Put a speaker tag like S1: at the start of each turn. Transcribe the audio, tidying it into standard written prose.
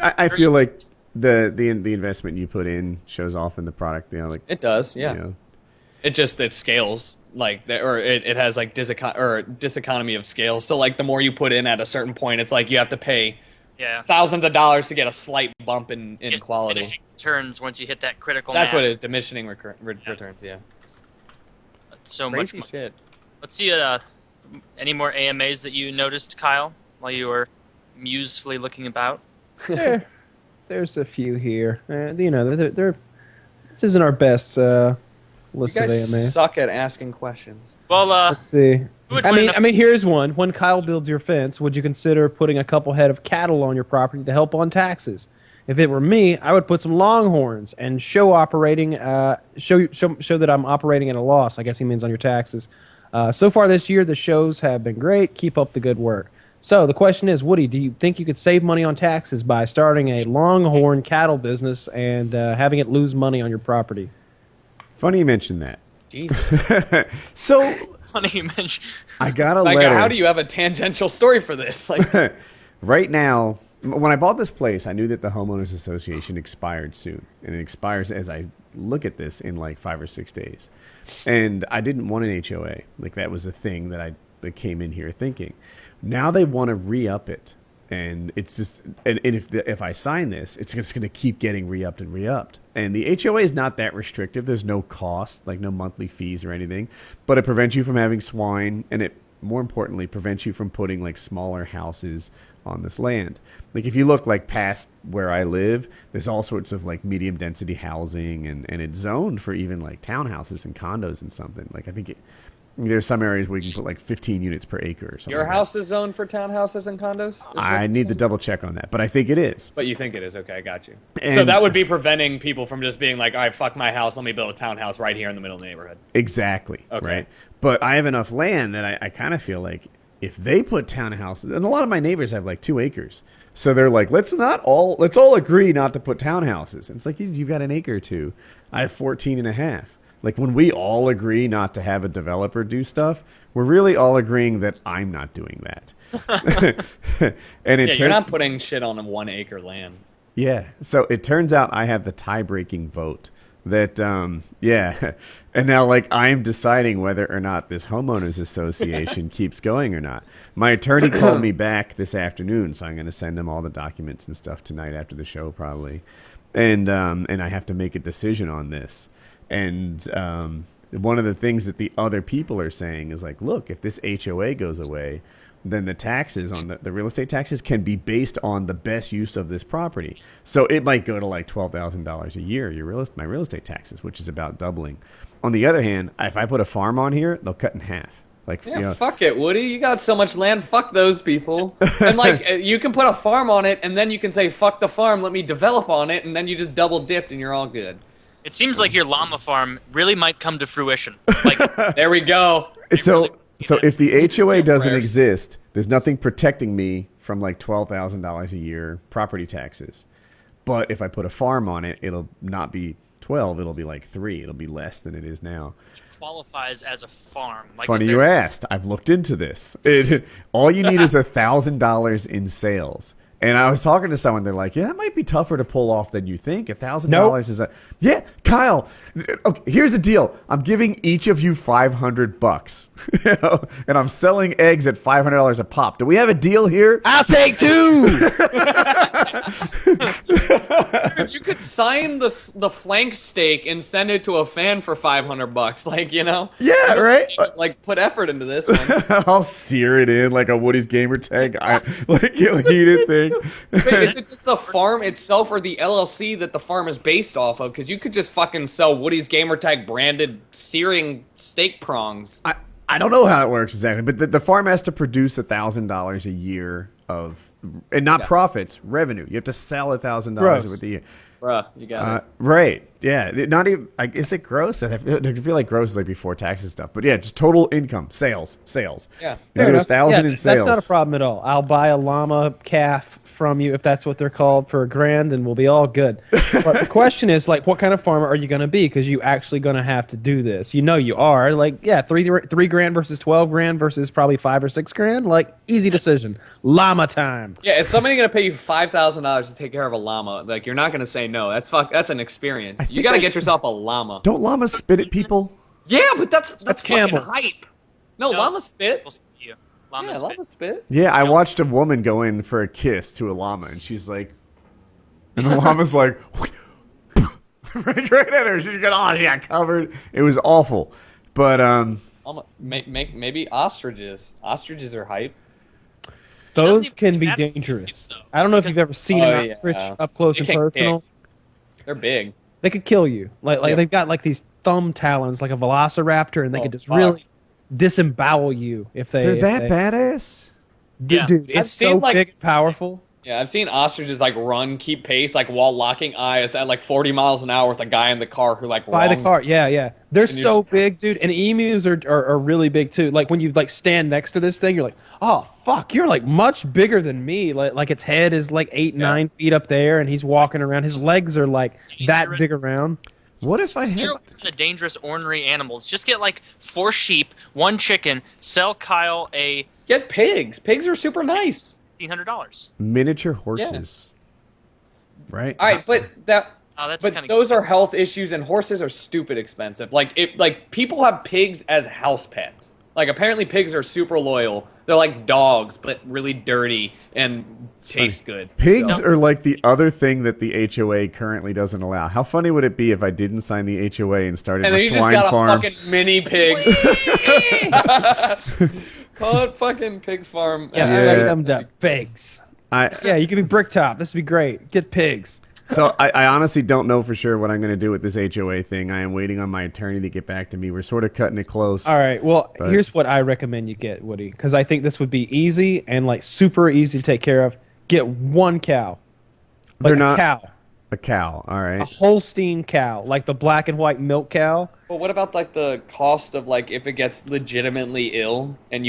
S1: I feel like the investment you put in shows off in the product. You know, like
S2: it does. Yeah.
S1: You know.
S2: It scales like that, or it has like diseconomy of scale. So like the more you put in at a certain point, it's like you have to pay thousands of dollars to get a slight bump in quality.
S3: Diminishing returns once you hit that critical
S2: That's
S3: mass.
S2: what it is, diminishing returns. Yeah.
S3: So
S2: Crazy
S3: much
S2: shit.
S3: Let's see. Any more AMAs that you noticed, Kyle, while you were musefully looking about?
S4: There's a few here. You know, they're this isn't our best list
S2: You
S4: of
S2: guys
S4: AMA.
S2: suck at asking questions.
S3: Well,
S4: Let's see. I mean, here's one. When Kyle builds your fence, would you consider putting a couple head of cattle on your property to help on taxes? If it were me, I would put some longhorns and show that I'm operating at a loss. I guess he means on your taxes. So far this year, the shows have been great. Keep up the good work. So the question is, Woody, do you think you could save money on taxes by starting a longhorn cattle business and having it lose money on your property?
S1: Funny you mentioned that.
S2: Jesus.
S1: So
S3: funny you mentioned.
S1: I got a
S2: like,
S1: letter.
S2: how do you have a tangential story for this? Like,
S1: right now, when I bought this place, I knew that the homeowners association expired soon, and it expires as I look at this in like 5 or 6 days. And I didn't want an HOA. Like that was a thing that I came in here thinking. Now they want to re-up it, and it's just and if I sign this, it's just going to keep getting re-upped and re-upped. And the HOA is not that restrictive. There's no cost, like no monthly fees or anything, but it prevents you from having swine, and it more importantly prevents you from putting like smaller houses on this land. Like if you look like past where I live, there's all sorts of like medium density housing, and it's zoned for even like townhouses and condos and something. Like I think there's some areas where you can put like 15 units per acre or something.
S2: your house is zoned for townhouses and condos?
S1: I need to double check on that, but I think it is.
S2: But you think it is? Okay, I got you.
S1: And
S2: so that would be preventing people from just being like, all right, fuck my house, let me build a townhouse right here in the middle of the neighborhood.
S1: Exactly.
S2: Okay.
S1: Right. But I have enough land that I kind of feel like if they put townhouses, and a lot of my neighbors have like 2 acres. So they're like, let's all agree not to put townhouses. And it's like, you've got an acre or two. I have 14 and a half. Like when we all agree not to have a developer do stuff, we're really all agreeing that I'm not doing that. And
S2: you're not putting shit on a 1 acre land.
S1: Yeah. So it turns out I have the tie-breaking vote that, and now like I'm deciding whether or not this homeowners association keeps going or not. My attorney called me back this afternoon, so I'm going to send him all the documents and stuff tonight after the show probably. And I have to make a decision on this. And one of the things that the other people are saying is like, look, if this HOA goes away, then the taxes on the real estate taxes can be based on the best use of this property. So it might go to like $12,000 a year, my real estate taxes, which is about doubling. On the other hand, if I put a farm on here, they'll cut in half. Like,
S2: fuck it, Woody. You got so much land. Fuck those people. And like, you can put a farm on it, and then you can say, fuck the farm, let me develop on it, and then you just double dipped, and you're all good.
S3: It seems like your llama farm really might come to fruition. Like,
S2: there we go.
S1: So if the HOA doesn't exist, there's nothing protecting me from like $12,000 a year property taxes. But if I put a farm on it, it'll not be 12. It'll be like 3. It'll be less than it is now.
S3: It qualifies as a farm. Like,
S1: funny you asked. I've looked into this. All you need is $1,000 in sales. And I was talking to someone. They're like, "Yeah, that might be tougher to pull off than you think. $1,000 is a yeah." Kyle, okay, here's the deal. I'm giving each of you $500, and I'm selling eggs at $500 a pop. Do we have a deal here?
S4: I'll take 2.
S2: Dude, you could sign the flank steak and send it to a fan for $500. Like, you know?
S1: Yeah, right.
S2: Like, put effort into this one.
S1: I'll sear it in like a Woody's gamer tag, like you'll heat it thing.
S2: Wait, is it just the farm itself or the LLC that the farm is based off of? Because you could just fucking sell Woody's gamertag branded searing steak prongs.
S1: I don't know how it works exactly, but the farm has to produce $1,000 a year of, and not profits, revenue. You have to sell $1,000 over the year.
S2: Bruh, you got it.
S1: Right. Yeah. Not even. Is it gross? I feel like gross is like before taxes stuff. But yeah, just total income, sales.
S2: Yeah.
S1: You get 1,000 in
S4: That's
S1: sales.
S4: not a problem at all. I'll buy a llama calf from you if that's what they're called for $1,000, and we'll be all good. But the question is, like, what kind of farmer are you going to be? Because you actually going to have to do this. You know you are. Like, yeah, $3,000 versus $12,000 versus probably $5,000 or $6,000. Like, easy decision. Llama time.
S2: Yeah, is somebody gonna pay you $5,000 to take care of a llama? Like, you're not gonna say no. That's an experience. You gotta get yourself a llama.
S1: Don't llamas spit at people?
S2: Yeah, but that's fucking
S4: camels.
S2: hype. No, llamas spit.
S3: Llama
S2: Yeah,
S3: spit.
S2: llamas spit.
S1: Yeah, I watched a woman go in for a kiss to a llama, and she's like, and the llama's like, right at her. She got covered. It was awful. But
S2: Maybe ostriches. Ostriches are hype.
S4: Those
S3: even
S4: can be
S3: matter.
S4: dangerous. I don't know if you've ever seen
S2: Oh,
S4: an ostrich
S2: yeah.
S4: up close
S2: They
S4: and
S2: can
S4: personal.
S2: They're big.
S4: They could kill you. Like
S2: Yeah.
S4: they've got like these thumb talons, like a velociraptor, and they
S2: Oh,
S4: could just
S2: fuck.
S4: really disembowel you if they.
S1: they're
S4: if
S1: that
S4: they-
S1: badass?
S3: Yeah.
S4: Dude,
S2: I've
S4: it's
S2: seen,
S4: so
S2: like-
S4: big and powerful.
S2: Yeah, I've seen ostriches like run, keep pace, like while locking eyes at like 40 miles an hour with a guy in the car who like
S4: By the
S2: wrongs-
S4: car, yeah. They're
S2: And you
S4: so
S2: just-
S4: big, dude. And emus are really big too. Like when you like stand next to this thing, you're like, oh fuck, you're like much bigger than me. Like its head is like 9 feet up there, and he's walking around. His legs are like that
S3: Dangerous.
S4: big around.
S1: What if I
S3: Steer
S1: had...
S3: away from the dangerous ornery animals. Just get like 4 sheep, 1 chicken. Sell Kyle a
S2: Get pigs. Pigs are super nice.
S3: $1,500.
S1: miniature horses? Right?
S2: All right, but
S3: That's
S2: but
S3: kind of
S2: those are health issues, and horses are stupid expensive. Like people have pigs as house pets. Like apparently pigs are super loyal. They're like dogs, but really dirty and taste good.
S1: Pigs
S2: So-
S1: are like the other thing that the HOA currently doesn't allow. How funny would it be if I didn't sign the HOA and started
S2: and
S1: a
S2: then you just
S1: swine
S2: got a
S1: farm?
S2: fucking mini pig. Call it fucking pig farm.
S4: Yeah,
S1: Yeah.
S4: like them to pigs. Yeah, you could be Bricktop. This would be great. Get pigs.
S1: So I honestly don't know for sure what I'm going to do with this HOA thing. I am waiting on my attorney to get back to me. We're sort of cutting it close.
S4: All right. Well,
S1: But-
S4: here's what I recommend you get, Woody, because I think this would be easy and like super easy to take care of. Get 1 cow. Like
S1: They're not
S4: a cow.
S1: a cow. All
S4: A
S1: right.
S4: Holstein cow, like the black and white milk cow.
S2: But what about like the cost of like if it gets legitimately ill and